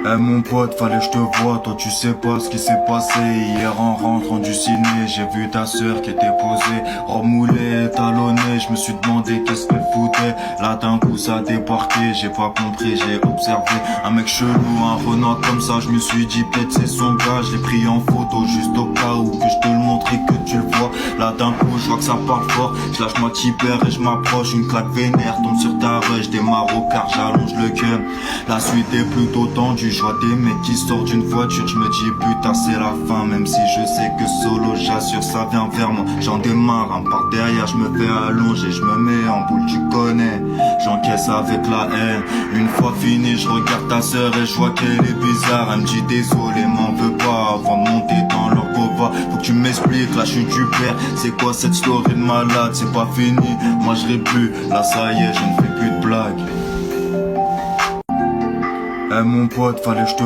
Eh mon pote, fallait que je te voie, toi tu sais pas ce qui s'est passé. Hier en rentrant du ciné, j'ai vu ta sœur qui était posée, remoulée, talonnée, je me suis demandé qu'est-ce qu'elle foutait. Là d'un coup ça a débarqué, j'ai pas compris, j'ai observé un mec chelou, un renard comme ça, je me suis dit peut-être c'est son gars, je l'ai pris en photo juste au cas où que je te le montre et que tu le vois. Là d'un coup je vois que ça parle fort, je lâche ma tipère et je m'approche, une claque vénère tombe sur ta rush, démarre au car j'allonge le cœur. La suite est plutôt tendue, je vois des mecs qui sortent d'une voiture, je me dis putain c'est la fin, même si je sais que solo j'assure ça vient vers moi. J'en démarre, un par derrière, je me fais allonger, je me mets en boule, tu connais, j'encaisse avec la haine. Une fois fini, je regarde ta sœur et je vois qu'elle est bizarre. Elle me dit désolé, m'en veux pas, avant de monter dans leur bova. Faut que tu m'expliques la chute du père, c'est quoi cette story de malade, c'est pas fini, moi je l'ai plus, là ça y est, je ne fais plus de blagues. Eh mon pote, fallait que je te...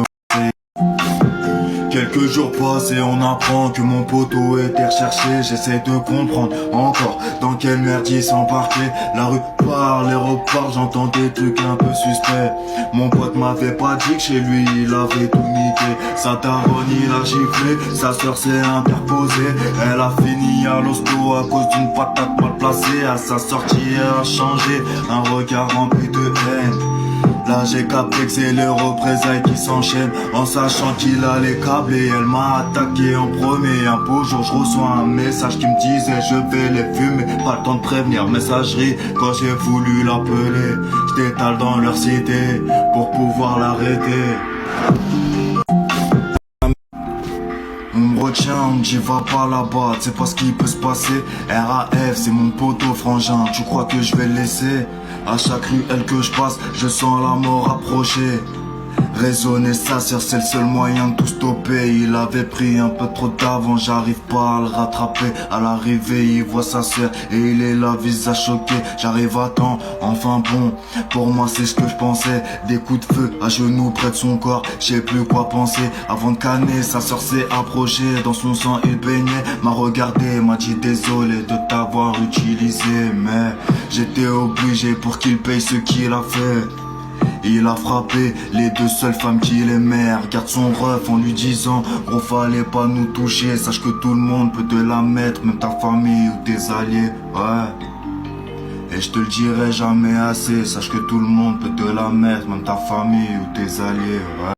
Quelques jours passent et on apprend que mon poteau était recherché. J'essaie de comprendre encore dans quelle merde il s'embarquait. La rue parle et reparle, j'entends des trucs un peu suspects. Mon pote m'avait pas dit que chez lui il avait tout niqué. Sa daronne il a giflé, sa sœur s'est interposée. Elle a fini à l'hosto à cause d'une patate mal placée. À sa sortie elle a changé, un regard rempli de haine. Là j'ai capté que c'est les représailles qui s'enchaînent, en sachant qu'il a les câbles et elle m'a attaqué en premier. Un beau jour je reçois un message qui me disait je vais les fumer. Pas le temps de prévenir, messagerie quand j'ai voulu l'appeler. Je t'étale dans leur cité pour pouvoir l'arrêter. On me retient, on me dit va pas là-bas, tu sais pas ce qui peut se passer. RAF c'est mon poteau frangin, tu crois que je vais le laisser? À chaque ruelle que je passe, je sens la mort approcher. Raisonner sa sœur c'est le seul moyen de tout stopper. Il avait pris un peu trop d'avant, j'arrive pas à le rattraper. À l'arrivée il voit sa sœur et il est là visage choqué. J'arrive à temps, enfin bon, pour moi c'est ce que je pensais. Des coups de feu à genoux près de son corps, je sais plus quoi penser. Avant de canner, sa sœur s'est approchée, dans son sang il baignait. M'a regardé, m'a dit désolé de t'avoir utilisé, mais j'étais obligé pour qu'il paye ce qu'il a fait. Il a frappé les deux seules femmes qu'il aimait. Regarde son ref en lui disant gros fallait pas nous toucher. Sache que tout le monde peut te la mettre, même ta famille ou tes alliés, ouais. Et je te le dirai jamais assez. Sache que tout le monde peut te la mettre, même ta famille ou tes alliés, ouais.